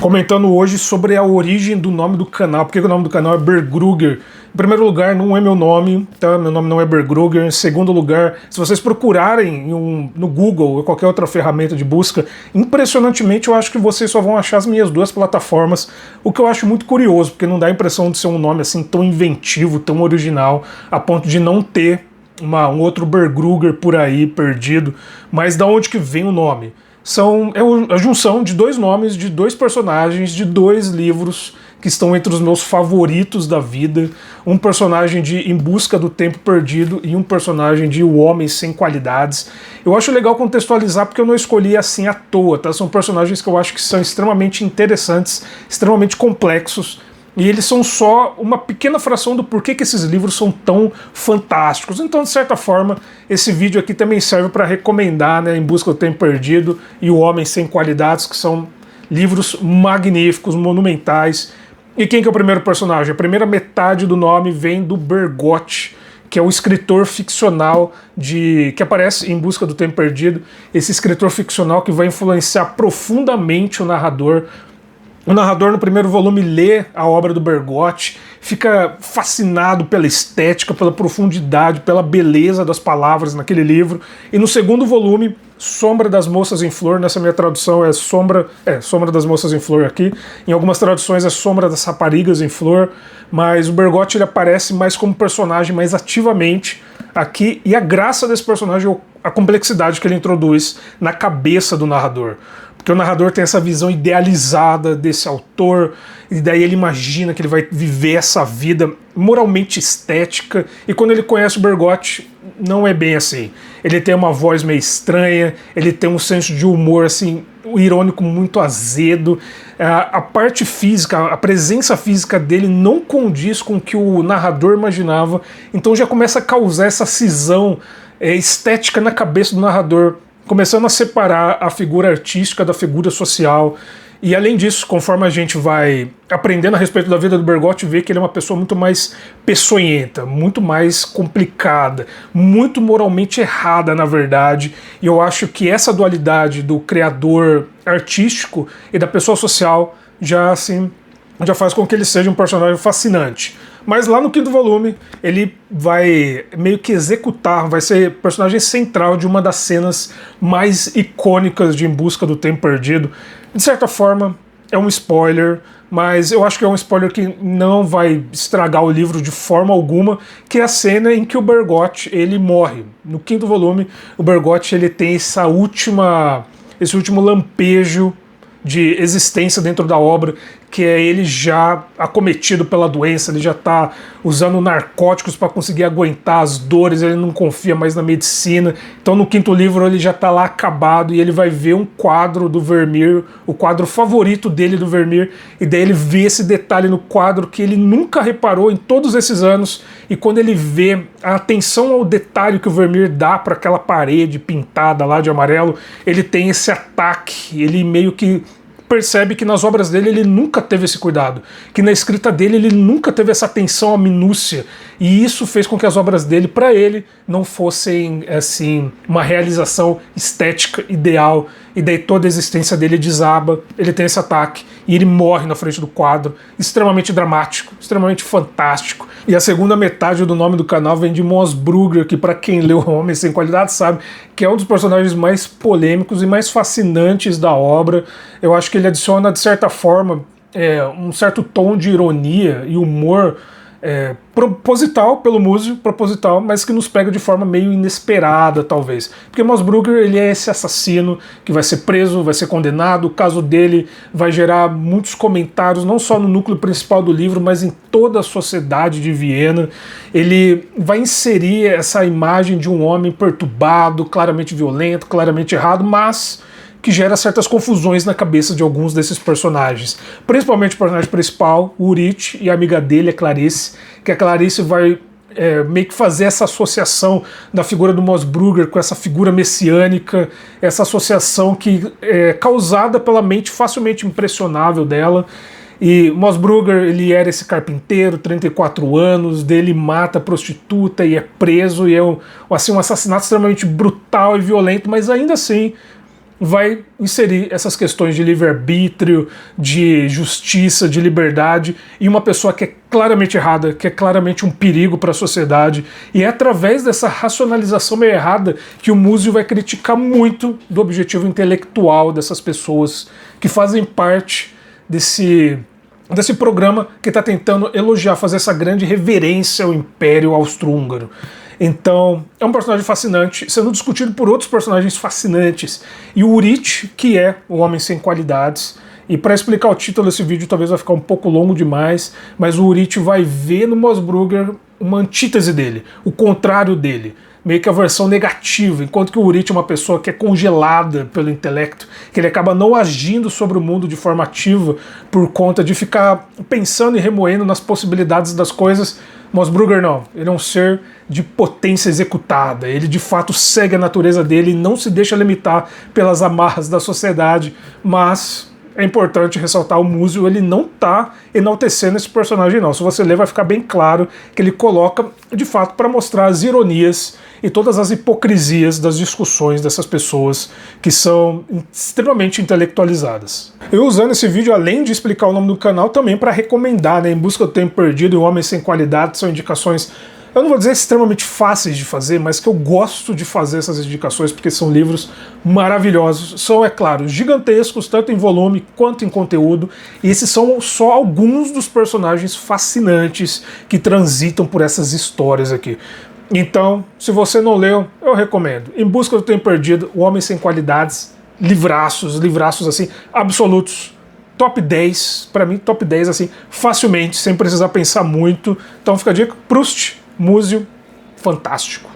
comentando hoje sobre a origem do nome do canal, porque o nome do canal é Bergruger. Em primeiro lugar, não é meu nome, tá? Meu nome não é Bergruger. Em segundo lugar, se vocês procurarem no Google ou qualquer outra ferramenta de busca, impressionantemente eu acho que vocês só vão achar as minhas duas plataformas, o que eu acho muito curioso, porque não dá a impressão de ser um nome assim tão inventivo, tão original, a ponto de não ter um outro Bergruger por aí perdido. Mas da onde que vem o nome? É a junção de dois nomes, de dois personagens, de dois livros que estão entre os meus favoritos da vida. Um personagem de Em Busca do Tempo Perdido e um personagem de O Homem Sem Qualidades. Eu acho legal contextualizar porque eu não escolhi assim à toa, tá? São personagens que eu acho que são extremamente interessantes, extremamente complexos. E eles são só uma pequena fração do porquê que esses livros são tão fantásticos. Então, de certa forma, esse vídeo aqui também serve para recomendar, né, Em Busca do Tempo Perdido e O Homem Sem Qualidades, que são livros magníficos, monumentais. E quem que é o primeiro personagem? A primeira metade do nome vem do Bergotte, que é o escritor ficcional que aparece em Busca do Tempo Perdido. Esse escritor ficcional que vai influenciar profundamente o narrador. O narrador no primeiro volume lê a obra do Bergotte, fica fascinado pela estética, pela profundidade, pela beleza das palavras naquele livro. E no segundo volume, Sombra das Moças em Flor, nessa minha tradução é Sombra das Moças em Flor aqui. Em algumas traduções é Sombra das Raparigas em Flor, mas o Bergotte ele aparece mais como personagem, mais ativamente aqui. E a graça desse personagem é a complexidade que ele introduz na cabeça do narrador. Porque o narrador tem essa visão idealizada desse autor, e daí ele imagina que ele vai viver essa vida moralmente estética, e quando ele conhece o Bergotte, não é bem assim. Ele tem uma voz meio estranha, ele tem um senso de humor assim, irônico muito azedo, a parte física, a presença física dele não condiz com o que o narrador imaginava, então já começa a causar essa cisão estética na cabeça do narrador, começando a separar a figura artística da figura social. E além disso, conforme a gente vai aprendendo a respeito da vida do Bergotte, vê que ele é uma pessoa muito mais peçonhenta, muito mais complicada, muito moralmente errada, na verdade. E eu acho que essa dualidade do criador artístico e da pessoa social já faz com que ele seja um personagem fascinante. Mas lá no quinto volume, ele vai meio que executar, vai ser personagem central de uma das cenas mais icônicas de Em Busca do Tempo Perdido. De certa forma, é um spoiler, mas eu acho que é um spoiler que não vai estragar o livro de forma alguma, que é a cena em que o Bergotte ele morre. No quinto volume, o Bergotte ele tem esse último lampejo de existência dentro da obra, que é ele já acometido pela doença, ele já está usando narcóticos para conseguir aguentar as dores, ele não confia mais na medicina. Então no quinto livro ele já está lá acabado e ele vai ver um quadro do Vermeer, o quadro favorito dele do Vermeer, e daí ele vê esse detalhe no quadro que ele nunca reparou em todos esses anos, e quando ele vê a atenção ao detalhe que o Vermeer dá para aquela parede pintada lá de amarelo, ele tem esse ataque, ele meio que percebe que nas obras dele ele nunca teve esse cuidado, que na escrita dele ele nunca teve essa atenção à minúcia, e isso fez com que as obras dele, para ele, não fossem assim uma realização estética ideal, e daí toda a existência dele desaba, ele tem esse ataque, e ele morre na frente do quadro, extremamente dramático, extremamente fantástico. E a segunda metade do nome do canal vem de Moss Brugger, que para quem leu Homem Sem Qualidade sabe que é um dos personagens mais polêmicos e mais fascinantes da obra. Eu acho que ele adiciona, de certa forma, um certo tom de ironia e humor proposital pelo músico, proposital, mas que nos pega de forma meio inesperada, talvez. Porque Moss Brugger, ele é esse assassino que vai ser preso, vai ser condenado, o caso dele vai gerar muitos comentários, não só no núcleo principal do livro, mas em toda a sociedade de Viena. Ele vai inserir essa imagem de um homem perturbado, claramente violento, claramente errado, mas que gera certas confusões na cabeça de alguns desses personagens. Principalmente o personagem principal, o Urich, e a amiga dele, a Clarice, que a Clarice vai meio que fazer essa associação da figura do Moss Brugger com essa figura messiânica, essa associação que é causada pela mente facilmente impressionável dela. E Moss Brugger, ele era esse carpinteiro, 34 anos, dele mata a prostituta e é preso, e é um assassinato extremamente brutal e violento, mas ainda assim vai inserir essas questões de livre-arbítrio, de justiça, de liberdade, em uma pessoa que é claramente errada, que é claramente um perigo para a sociedade, e é através dessa racionalização meio errada que o Múzio vai criticar muito do objetivo intelectual dessas pessoas que fazem parte desse programa que está tentando elogiar, fazer essa grande reverência ao Império Austro-Húngaro. Então, é um personagem fascinante, sendo discutido por outros personagens fascinantes. E o Urit, que é o Homem Sem Qualidades. E para explicar o título desse vídeo talvez vai ficar um pouco longo demais, mas o Urit vai ver no Moss Brugger uma antítese dele, o contrário dele, meio que a versão negativa, enquanto que o Urit é uma pessoa que é congelada pelo intelecto, que ele acaba não agindo sobre o mundo de forma ativa por conta de ficar pensando e remoendo nas possibilidades das coisas. Moss Brugger não, ele é um ser de potência executada, ele de fato segue a natureza dele e não se deixa limitar pelas amarras da sociedade, mas é importante ressaltar, o Múzio ele não tá enaltecendo esse personagem não. Se você ler vai ficar bem claro que ele coloca de fato para mostrar as ironias e todas as hipocrisias das discussões dessas pessoas que são extremamente intelectualizadas. Eu usando esse vídeo, além de explicar o nome do canal, também para recomendar, né, Em Busca do Tempo Perdido e O Homem Sem Qualidade, são indicações, eu não vou dizer extremamente fáceis de fazer, mas que eu gosto de fazer essas indicações porque são livros maravilhosos. São, é claro, gigantescos, tanto em volume quanto em conteúdo, e esses são só alguns dos personagens fascinantes que transitam por essas histórias aqui. Então, se você não leu, eu recomendo. Em Busca do Tempo Perdido, O Homem Sem Qualidades, livraços assim, absolutos. Top 10, pra mim top 10 assim, facilmente, sem precisar pensar muito. Então fica a dica, Proust, Múzio, fantástico.